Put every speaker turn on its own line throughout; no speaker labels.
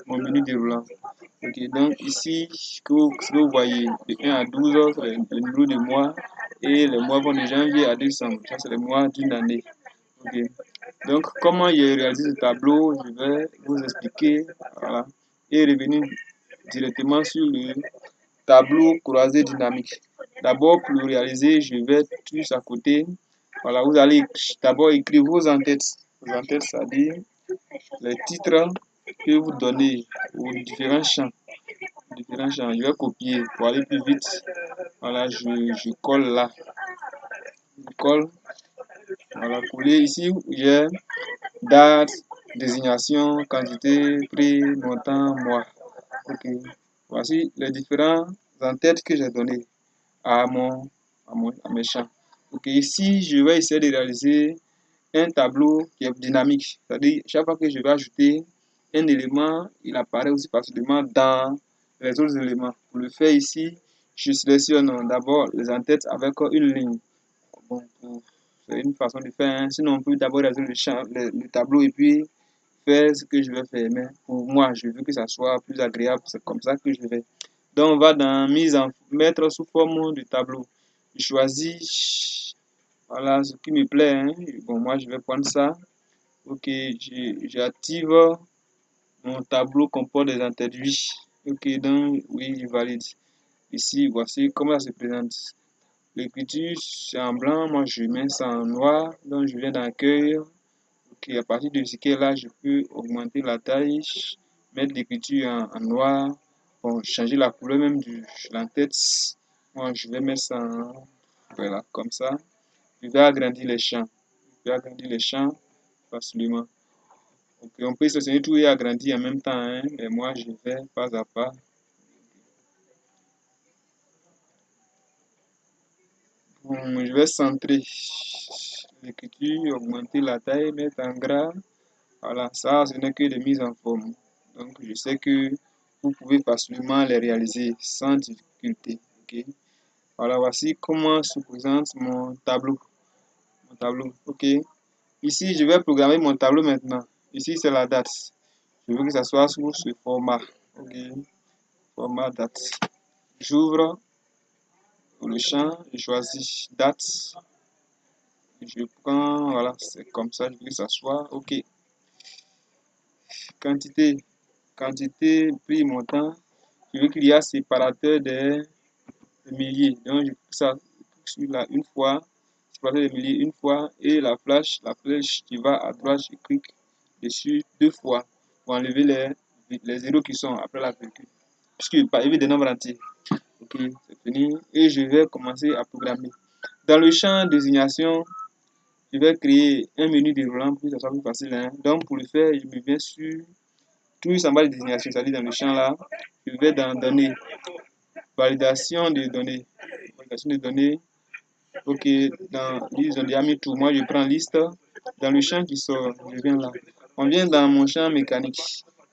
mon menu déroulant. Ok, donc ici, ce que vous voyez, de 1 à 12, c'est le numéro de mois et les mois vont de janvier à décembre. Ça, c'est les mois d'une année. Ok, donc comment j'ai réalisé ce tableau, je vais vous expliquer, voilà, et revenir directement sur le tableau croisé dynamique. D'abord, pour le réaliser, je vais plus à côté. Voilà, vous allez d'abord écrire vos en-têtes. Vos en-têtes, c'est-à-dire les titres que vous donnez aux différents champs. Je vais copier pour aller plus vite. Voilà, je colle là. Je colle. Voilà, coller ici. J'ai date, désignation, quantité, prix, montant, mois. Ok. Voici les différents en-têtes que j'ai donnés à mes champs. Ok, ici, je vais essayer de réaliser un tableau qui est dynamique. C'est-à-dire, chaque fois que je vais ajouter un élément, il apparaît aussi facilement dans les autres éléments. Pour le faire ici, je sélectionne d'abord les en-têtes avec une ligne. Bon, c'est une façon de faire. Hein. Sinon, on peut d'abord réaliser le tableau et puis faire ce que je vais faire. Mais pour moi, je veux que ça soit plus agréable. C'est comme ça que je vais. Donc, on va dans mettre sous forme de tableau. Je choisis, voilà, ce qui me plaît. Hein. Bon, moi, je vais prendre ça. Ok, j'active mon tableau comporte des en-têtes. Oui. Ok, donc, oui, je valide. Ici, voici comment ça se présente. L'écriture, c'est en blanc. Moi, je mets ça en noir. Donc, je viens d'accueillir. Ok, à partir de ce qui est là, je peux augmenter la taille, mettre l'écriture en noir. Bon, changer la couleur même de l'entête. Moi, je vais mettre ça en, voilà, comme ça. Je vais agrandir les champs. Je vais agrandir les champs facilement. Ok, on peut sélectionner tout et agrandir en même temps, hein, mais moi, je vais pas à pas. Bon, je vais centrer l'écriture, augmenter la taille, mettre en gras. Voilà, ça, ce n'est que des mises en forme. Donc, je sais que vous pouvez facilement les réaliser sans difficulté. Ok. Voilà, voici comment se présente mon tableau. Ok. Ici, je vais programmer mon tableau maintenant. Ici, c'est la date. Je veux que ça soit sous ce format. Ok. Format date. J'ouvre le champ, je choisis date. Je prends, voilà, c'est comme ça, je veux que ça soit. Ok. Quantité, prix, montant. Je veux qu'il y ait séparateur des milliers. Donc, je clique ça sur là une fois, séparateur des milliers une fois, et la flèche qui va à droite, je clique dessus deux fois pour enlever les zéros qui sont après la virgule. Puisque pas éviter des nombres entiers. Ok, c'est fini. Et je vais commencer à programmer. Dans le champ désignation, je vais créer un menu déroulant pour que ça soit plus facile. Hein. Donc, pour le faire, je me viens sur tout en bas de désignation, c'est-à-dire dans le champ là, je vais dans données, validation de données. Validation de données. Ok, dans liste, on a mis tout. Moi, je prends liste. Dans le champ qui sort, je viens là. On vient dans mon champ mécanique.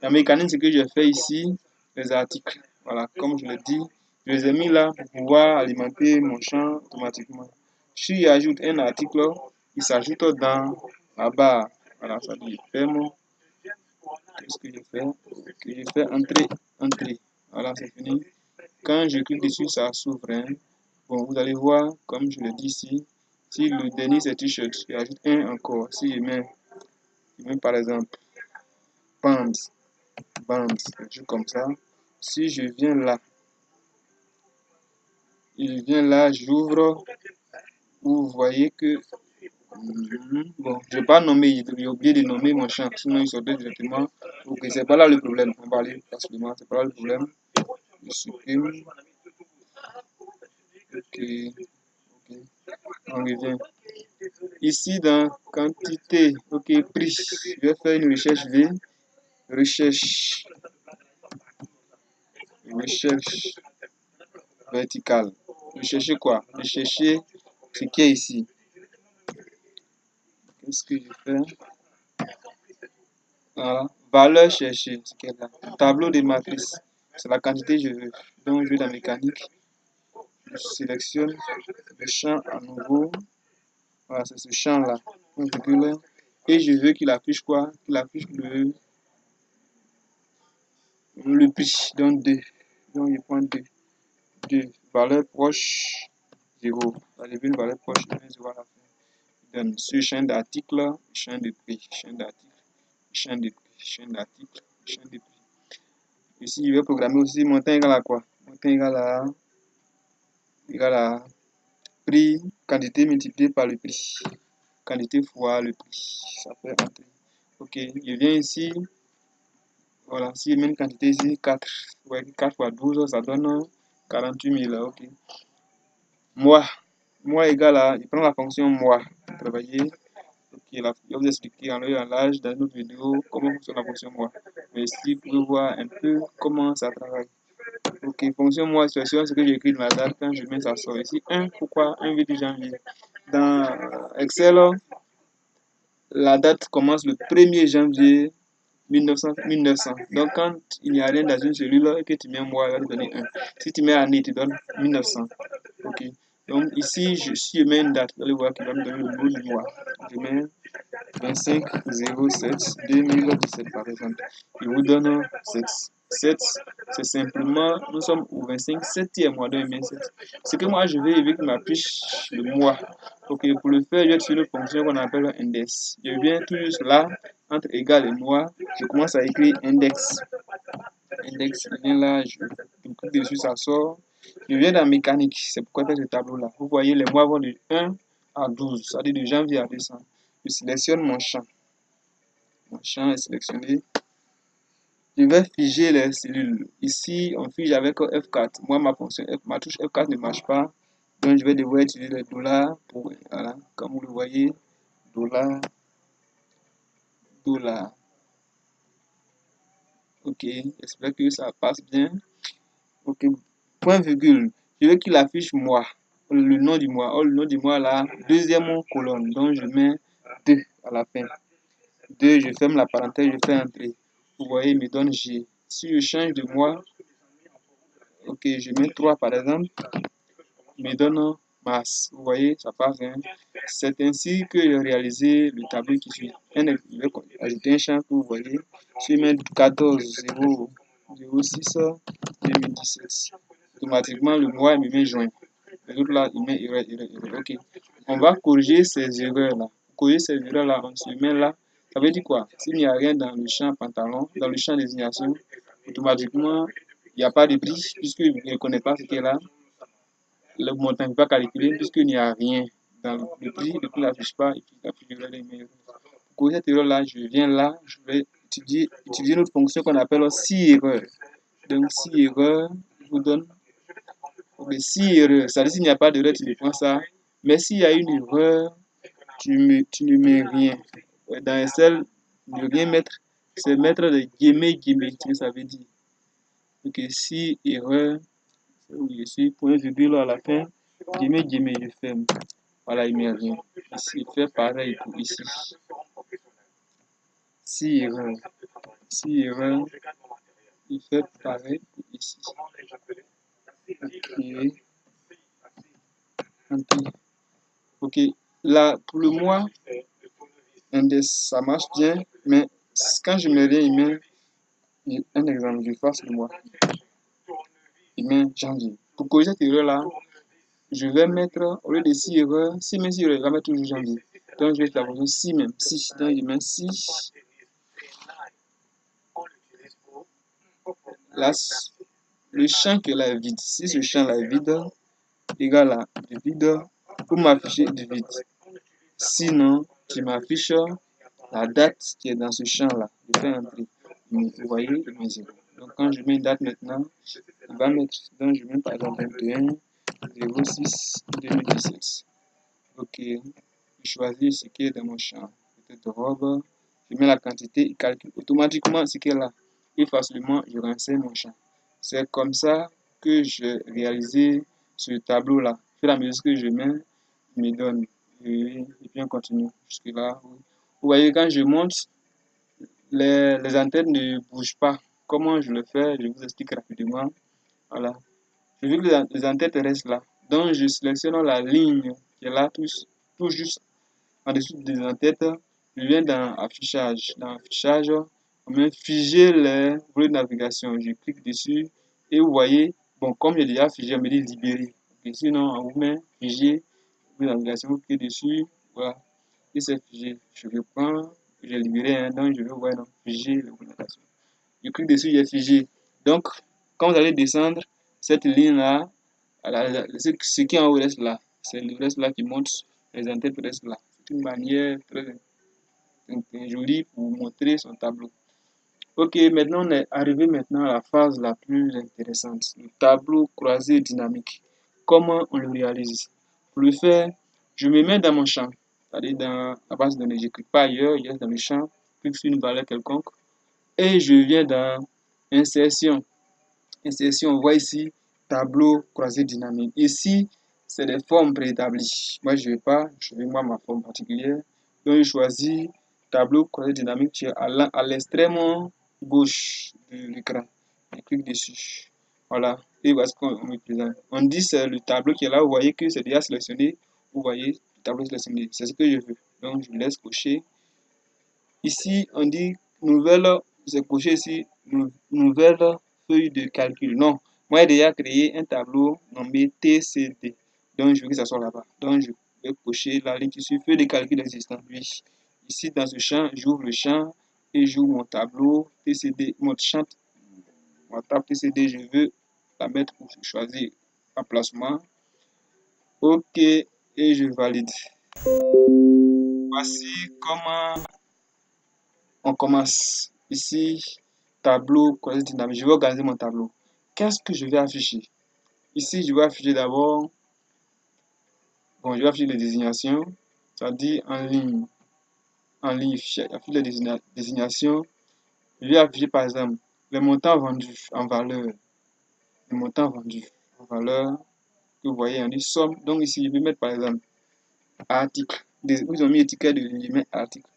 La mécanique, ce que j'ai fait ici, les articles. Voilà, comme je l'ai dit, je les ai mis là pour pouvoir alimenter mon champ automatiquement. Si j'ajoute un article, il s'ajoute dans la barre. Voilà, ça dit ferme. Qu'est-ce que je fais? Je fais entrée. Voilà, c'est fini. Quand je clique dessus, ça s'ouvre. Hein. Bon, vous allez voir, comme je le dis ici, si le dernier c'est t-shirt, je ajoute un encore. Si je mets par exemple bands, je comme ça. Si je viens là, j'ouvre, vous voyez que bon, je vais pas nommer, j'ai oublié de nommer mon champ, sinon il sortait directement. Ok, c'est pas là le problème. On va aller facilement, c'est pas là le problème. Je supprime. Ok, on revient. Ici, dans quantité, ok, prix, je vais faire une recherche V, recherche verticale. Rechercher quoi? Rechercher ce qui est ici. Qu'est-ce que je fais? Voilà, valeur cherchée, ce qui est là. Tableau de matrice, c'est la quantité que je veux. Donc, je vais dans mécanique, je sélectionne le champ à nouveau. Voilà, c'est ce champ-là. Et je veux qu'il affiche quoi? Qu'il affiche le prix, donc 2. Donc je prends 2. 2. Valeur proche, 0. Ça devient une valeur proche, je mets 0 à la fin. Donne ce champ d'article, champ de prix, champ d'article, champ de prix, champ d'article, champ de prix. Ici, je vais programmer aussi montant égal à quoi? Montant égal à prix, quantité multiplié par le prix. Quantité fois le prix. Ça fait entrer. Ok, je viens ici. Voilà, si je mets une quantité ici, 4. Ouais, 4 fois 12, ça donne 48 000. Ok. Mois. Mois égal à, je prends la fonction mois. Travailler. Ok, je vais vous expliquer en lieu et en large dans une autre vidéo comment fonctionne la fonction mois. Mais ici, vous pouvez voir un peu comment ça travaille. Ok, fonction mois, c'est ce que j'écris dans la date quand je mets ça sort. Ici, 1, pourquoi 1 8 janvier? Dans Excel, la date commence le 1er janvier 1900. Donc, quand il n'y a rien dans une cellule et que tu mets un mois, il va te donner 1. Si tu mets année, tu donnes 1900. Ok. Donc, ici, si je mets une date, vous allez voir qu'il va me donner le nom du mois. Je mets 25/07/2017 par exemple. Je vous donne 7. 7, c'est simplement, nous sommes au 25, 7e mois 2007. Ce que moi je veux qu'il m'affiche le mois. Ok, pour le faire, je vais sur une fonction qu'on appelle index. Je viens tout juste là, entre égal et mois, je commence à écrire index. Index, je viens là, je clique dessus, ça sort. Je viens dans mécanique, c'est pourquoi je fais ce tableau-là. Vous voyez, les mois vont de 1 à 12, c'est-à-dire de janvier à décembre. Je sélectionne mon champ. Mon champ est sélectionné. Je vais figer les cellules. Ici, on fige avec F4. Moi, ma touche F4 ne marche pas. Donc, je vais devoir utiliser les dollars pour, voilà, comme vous le voyez, dollar, dollar. Ok, j'espère que ça passe bien. Ok, point virgule. Je veux qu'il affiche moi, le nom du mois. Oh, le nom du mois là, deuxième colonne. Donc, je mets 2 à la fin. 2, je ferme la parenthèse, je fais entrer. Vous voyez, il me donne G. Si je change de mois, ok, je mets 3 par exemple, il me donne mars. Vous voyez, ça passe. Hein? C'est ainsi que j'ai réalisé le tableau qui suit. Je vais ajouter un champ que vous voyez. Je vais mettre 14/06 2017. Automatiquement, le mois, il me met juin. L'autre là, il met erreur. Ok. On va corriger ces erreurs-là. Pour corriger ces erreurs-là, on se met là. Ça veut dire quoi? S'il n'y a rien dans le champ pantalon, dans le champ désignation, automatiquement, il n'y a pas de prix puisqu'il ne connaît pas ce qui est là. Le montant n'est pas calculé puisqu'il n'y a rien dans le prix n'affiche pas et puis il affichera les meilleurs. Pour corriger cette erreur-là, je viens là, je vais utiliser une autre fonction qu'on appelle si erreur. Donc, si erreur, je vous donne si erreur. Ça veut dire s'il n'y a pas d'erreur, tu me prends ça. Mais s'il y a une erreur, tu ne mets rien. Dans Excel, ne rien mettre, c'est mettre des guillemets, ça veut dire. Ok, si erreur, oui, ici, point virgule à la fin, guillemets, je ferme. Voilà, il ne met rien. Ici, il fait pareil pour ici. Si erreur, il fait pareil pour ici. Ok. Ok, là, pour le mois, index, ça marche bien, mais quand je mets rien, il met un exemple, je fasse le mois. Il met janvier. Pour corriger cette erreur-là, je vais mettre, au lieu de 6 erreurs, 6 mais 6 erreurs, je vais mettre toujours janvier. Donc, je vais la fonction 6 même, 6. Donc, je mets 6. Là, le champ qui est là est vide. Si ce champ-là est vide, égal à du vide, pour m'afficher du vide. Sinon, tu m'affiches la date qui est dans ce champ-là. Je fais entrer. Vous voyez, il met 0. Donc, quand je mets une date maintenant, il va mettre. Donc, je mets par exemple 21/06/2017. Ok. Je choisis ce qui est dans mon champ. Peut-être robe. Je mets la quantité, il calcule automatiquement ce qui est là. Et facilement, je renseigne mon champ. C'est comme ça que j'ai réalisé ce tableau-là. Au fur et à mesure que je mets, il me donne. Et puis on continue jusque-là. Vous voyez, quand je monte, les antennes ne bougent pas. Comment je le fais? Je vous explique rapidement. Voilà. Je veux que les antennes restent là. Donc, je sélectionne la ligne qui est là, tout juste en dessous des entêtes. Je viens dans affichage. Dans affichage, on même figer les volets de navigation. Je clique dessus et vous voyez, bon, comme j'ai déjà figé, on me dit libérer. Et sinon, on vous met figer, volet de navigation, vous cliquez dessus, voilà, et c'est figé. Je reprends, j'ai libéré, donc je vais voir, donc, figer le volet de navigation. Je clique dessus, il est figé. Donc, quand vous allez descendre, cette ligne-là, ce qui est en haut reste là. C'est le reste là qui montre, les entêtes restent là. C'est une manière très jolie pour montrer son tableau. Ok, maintenant on est arrivé maintenant à la phase la plus intéressante, le tableau croisé dynamique. Comment on le réalise? Pour le faire, je me mets dans mon champ, c'est-à-dire dans la base de données, je ne clique pas ailleurs, je reste dans le champ, clique sur une valeur quelconque, et je viens dans insertion. Insertion, on voit ici tableau croisé dynamique. Ici, c'est des formes préétablies. Moi, je ne vais pas, je vais moi ma forme particulière. Donc, je choisis tableau croisé dynamique qui est à l'extrême gauche de l'écran. Je clique dessus. Voilà. Et voici ce qu'on me présente. On dit c'est le tableau qui est là. Vous voyez que c'est déjà sélectionné. Vous voyez le tableau sélectionné. C'est ce que je veux. Donc, je laisse cocher. Ici, on dit nouvelle, c'est coché ici, nouvelle feuille de calcul. Non, moi j'ai déjà créé un tableau nommé TCD. Donc je veux que ça soit là-bas. Donc je vais cocher la ligne qui suit, feuille de calcul existant. Oui. Ici dans ce champ, j'ouvre le champ et j'ouvre mon tableau TCD, mon champ, mon table TCD, je veux la mettre pour choisir emplacement. Ok, et je valide. Voici comment on commence. Ici, tableau, croisé dynamique. Je vais organiser mon tableau. Qu'est-ce que je vais afficher? Ici, je vais afficher d'abord, bon, je vais afficher les désignations, c'est-à-dire en ligne. En ligne, afficher les désignations. Je vais afficher par exemple les montants vendus en valeur. Les montants vendus en valeur que vous voyez, on dit somme. Donc ici, je vais mettre par exemple article. Ils ont mis étiquette de ligne, je mets article.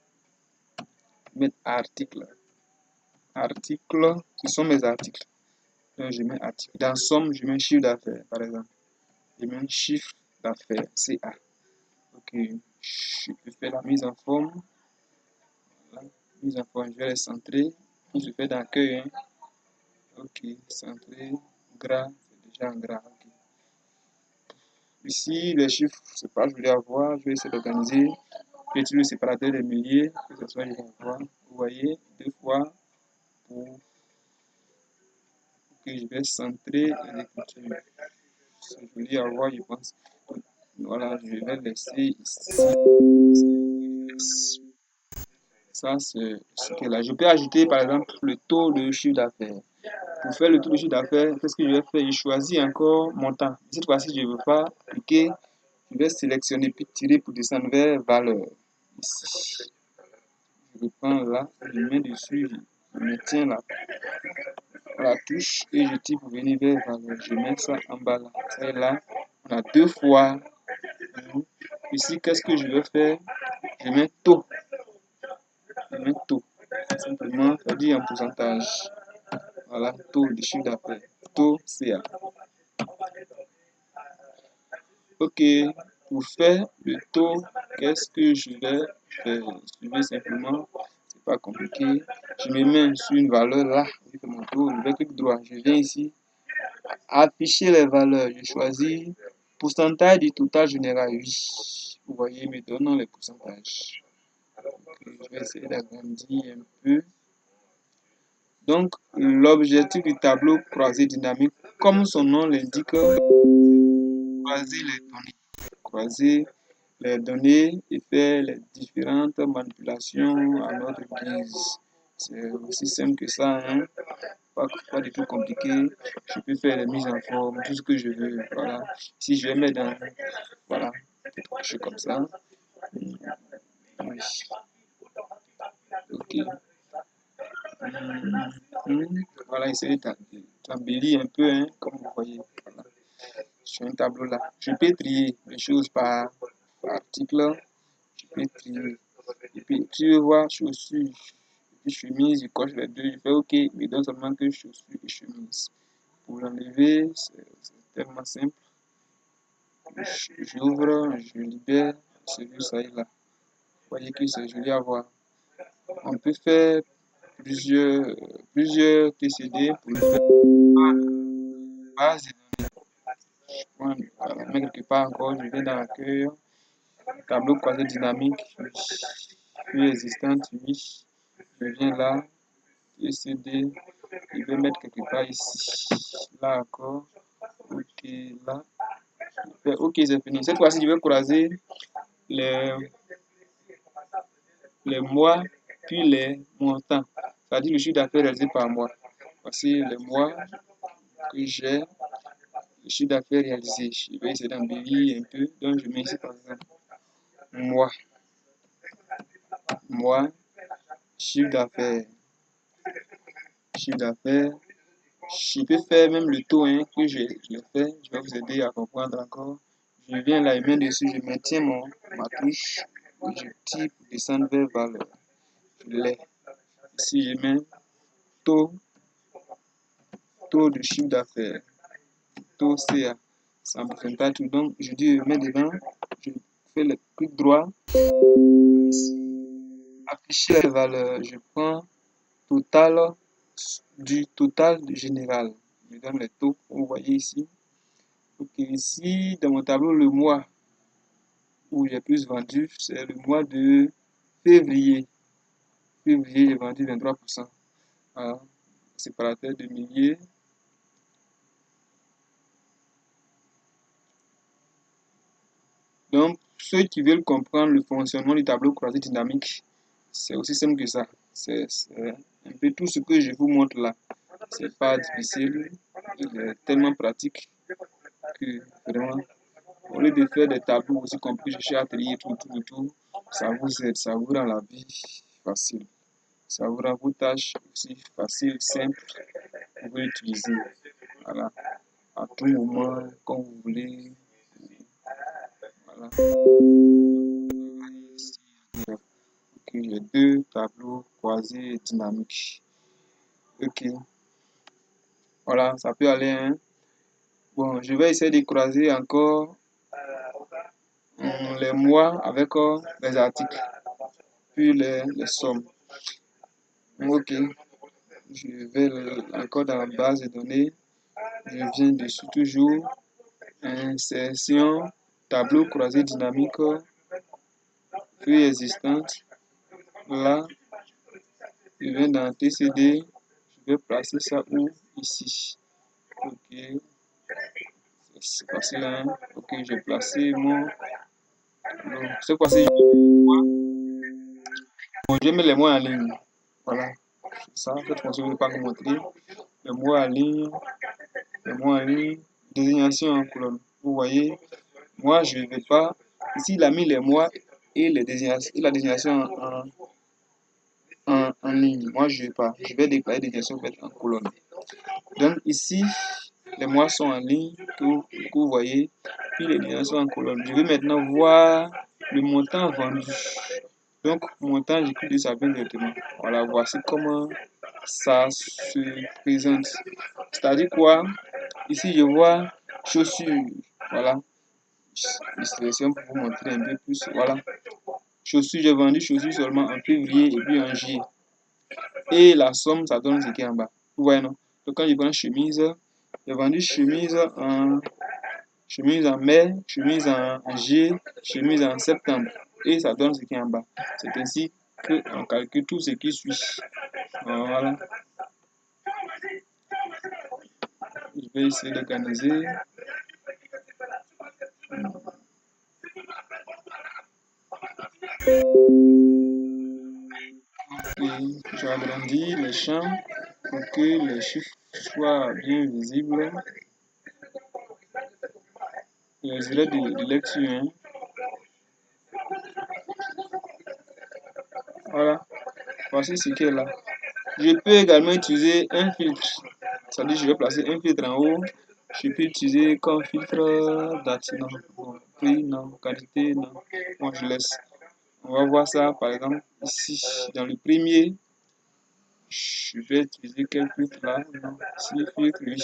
Je vais mettre article. Article, ce sont mes articles. Donc, je mets article. Dans somme, je mets chiffre d'affaires, par exemple. Je mets chiffre d'affaires, CA. Ok, je peux faire la mise en forme. Voilà. Mise en forme, je vais les centrer. Je fais d'accueil. Hein. Ok, centré, gras, c'est déjà en gras. Okay. Ici, les chiffres, c'est pas, je voulais avoir. Je vais essayer d'organiser. J'utilise le séparateur des milliers, que ce soit, je vais avoir. Vous voyez, deux fois pour que je vais centrer l'écriture. C'est joli à voir, je pense. Voilà, je vais laisser ici. Ça, c'est ce qui est là. Je peux ajouter, par exemple, le taux de chiffre d'affaires. Pour faire le taux de chiffre d'affaires, qu'est-ce que je vais faire? Je choisis encore montant. Cette fois-ci, je ne veux pas cliquer. Je vais sélectionner puis tirer pour descendre vers valeur. Ici. Je reprends là, je mets dessus, je maintiens la touche et je tire pour venir vers valeur. Je mets ça en bas là. Ça est là. On a deux fois. Ici, qu'est-ce que je vais faire? Je mets taux. Je mets taux. Simplement, ça dit en pourcentage. Voilà, taux de chiffre d'affaires. Taux CA. Ok, pour faire le taux, qu'est-ce que je vais faire? Je vais simplement, c'est pas compliqué. Je me mets sur une valeur là, mon taux, je vais cliquer droit. Je viens ici, afficher les valeurs. Je choisis pourcentage du total général. Oui, vous voyez, me donnant les pourcentages. Okay, je vais essayer d'agrandir un peu. Donc, l'objectif du tableau croisé dynamique, comme son nom l'indique, croiser les données. Croiser les données et faire les différentes manipulations à notre guise. C'est aussi simple que ça, hein? Pas du tout compliqué. Je peux faire les mises en forme, tout ce que je veux. Voilà. Si je vais mettre dans, voilà, quelque chose comme ça. Oui. Ok. Voilà, essayer d'embellir un peu, hein, comme vous voyez. Voilà. Sur un tableau là. Je peux trier les choses par article. Je peux trier. Et puis, tu veux voir chaussures et puis chemise, je coche les deux. Je fais OK, mais donne seulement que chaussures et chemise. Pour l'enlever, c'est tellement simple. J'ouvre, je libère, celui ça est là. Vous voyez que c'est joli à voir. On peut faire plusieurs TCD pour le faire. Base de données. Voilà, mais quelque part encore, je vais dans l'accueil. Tableau croisé dynamique, oui, existante, oui. Je viens là, TCD, je vais mettre quelque part ici. Là encore. Ok, là. Ok, c'est fini. Cette fois-ci, je vais croiser les, les mois puis les montants. C'est-à-dire le chiffre d'affaires réalisé par mois. Voici les mois que j'ai, le chiffre d'affaires réalisé. Je vais essayer d'embellir un peu. Donc, je mets ici par exemple mois, mois, chiffre d'affaires, chiffre d'affaires. Je peux faire même le taux hein, que je l'ai fait. Je vais vous aider à comprendre encore. Je viens là, je mets dessus, je maintiens ma touche. Je type descendre vers valeur. Je l'ai. Ici, je mets taux, taux de chiffre d'affaires, taux CA. Ça ne me fait pas tout. Donc, je dis, je mets dedans, je fais le clic droit. Afficher les valeurs. Je prends total du total général. Je donne les taux, vous voyez ici. Ok, ici, dans mon tableau, le mois où j'ai plus vendu, c'est le mois de février. Février, j'ai vendu 23%. Voilà. Séparateur de milliers. Donc, ceux qui veulent comprendre le fonctionnement du tableau croisé dynamique, c'est aussi simple que ça. C'est un peu tout ce que je vous montre là. C'est pas difficile, il est tellement pratique que vraiment, au lieu de faire des tableaux aussi compliqués, chercher à trier tout, ça vous aide, ça vous rend la vie facile. Ça vous rend vos tâches aussi faciles, simples, vous pouvez l'utiliser. Voilà, à tout moment, quand vous voulez. Voilà. Ok, j'ai deux tableaux croisés dynamiques. Ok, voilà, ça peut aller. Hein. Bon, je vais essayer de croiser encore les mois avec les articles, puis les sommes. Ok, je vais encore dans la base de données. Je viens dessus toujours. Insertion, tableau croisé dynamique, puis existante. Là, je viens dans TCD. Je vais placer ça où? Ici. Ok, c'est passé là. Hein. Ok, j'ai placé mon. Donc, cette fois-ci, je mets les mots en ligne. Voilà, ça. Cette fois-ci, je ne vais pas vous montrer. Les mots en ligne, les mots en ligne, désignation en colonne. Vous voyez, moi, je ne vais pas. Ici, il a mis les mois et les désignations, et la désignation en ligne. Moi, je ne vais pas. Je vais déclarer des désignations en colonne. Donc, ici, les mois sont en ligne, que vous voyez, puis les désignations en colonne. Je vais maintenant voir le montant vendu. Donc, montant, j'écris de ça bien directement. Voilà, voici comment ça se présente. C'est-à-dire quoi? Ici, je vois chaussures. Voilà. Je sélectionne pour vous montrer un peu plus. Voilà. Chaussures, j'ai vendu chaussures seulement en février et puis en juillet. Et la somme, ça donne ce qui est en bas. Vous voyez, non? Donc, quand je prends chemise, j'ai vendu chemise en mai, chemise en juillet, chemise en septembre. Et ça donne ce qui est en bas. C'est ainsi qu'on calcule tout ce qui suit. Voilà. Je vais essayer d'organiser. Et j'agrandis les champs pour que les chiffres soient bien visibles. Les élèves de lecture. Hein. Voilà. Voici ce qui est là. Je peux également utiliser un filtre. C'est-à-dire je vais placer un filtre en haut. Je peux utiliser comme filtre date, non. Bon, prix, non. Qualité, non. Moi, je laisse. On va voir ça, par exemple, ici, dans le premier. Je vais utiliser quel filtre là? Non. Si le filtre, oui.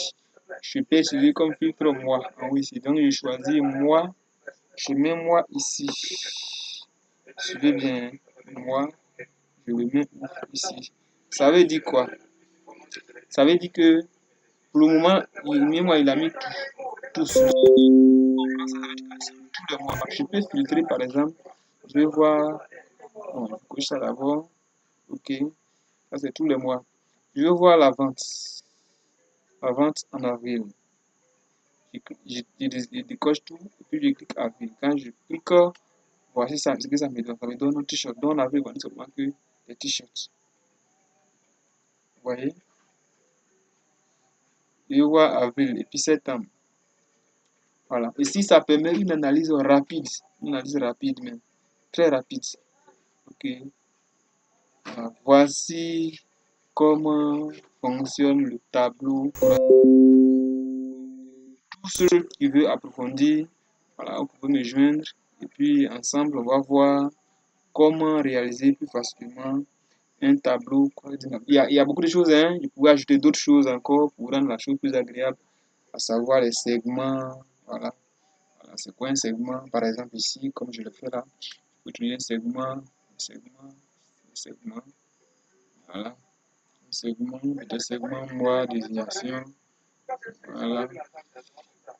Je peux utiliser comme filtre moi. En haut ici. Donc, je choisis moi. Je mets moi ici. Suivez bien. Moi, je le mets ici. Ça veut dire quoi? Ça veut dire que pour le moment, il a mis tout sur tout le mois. Je peux filtrer par exemple, je vais voir, bon, je coche ça d'abord, ok, ça c'est tous les mois. Je vais voir la vente en avril. Je décoche tout et puis je clique avril. Quand je clique, voici ça, ce que ça me donne. Ça me donne un t-shirt. Donc en avril, on dit seulement que des t-shirts. Vous voyez? Je vois avril et puis septembre. Voilà. Ici, ça permet une analyse rapide même, très rapide. Ok. Voilà. Voici comment fonctionne le tableau. Pour ceux qui veulent approfondir, voilà, vous pouvez me joindre et puis ensemble, on va voir comment réaliser plus facilement un tableau. Il y a beaucoup de choses, hein. Je pourrais ajouter d'autres choses encore pour rendre la chose plus agréable, à savoir les segments. Voilà. Voilà, c'est quoi un segment? Par exemple, ici, comme je le fais là, je peux utiliser un segment, voilà, un segment, des segments, moi, désignation, voilà,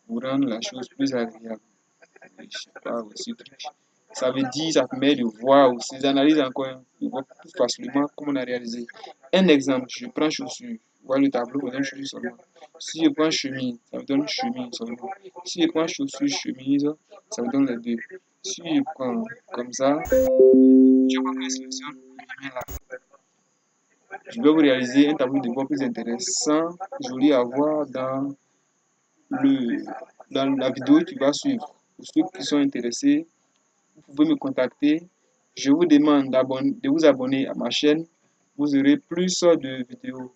pour rendre la chose plus agréable. Je sais pas aussi. Ça veut dire, ça permet de voir aussi, d'analyser encore, de voir plus facilement comment on a réalisé. Un exemple, je prends chaussures, voilà le tableau, me donne chaussures seulement. Si je prends chemise, ça me donne chemise seulement. Si je prends chaussures, chemise, ça me donne les deux. Si je prends comme ça, je vois que je sélectionne, je mets là. Je vais vous réaliser un tableau de bord plus intéressant, joli à voir le, dans la vidéo qui va suivre. Pour ceux qui sont intéressés, vous pouvez me contacter. Je vous demande de vous abonner à ma chaîne. Vous aurez plus de vidéos.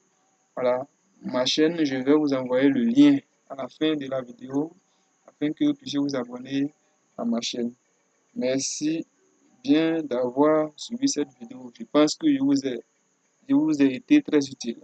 Voilà, ma chaîne, je vais vous envoyer le lien à la fin de la vidéo afin que vous puissiez vous abonner à ma chaîne. Merci bien d'avoir suivi cette vidéo. Je pense que je vous ai été très utile.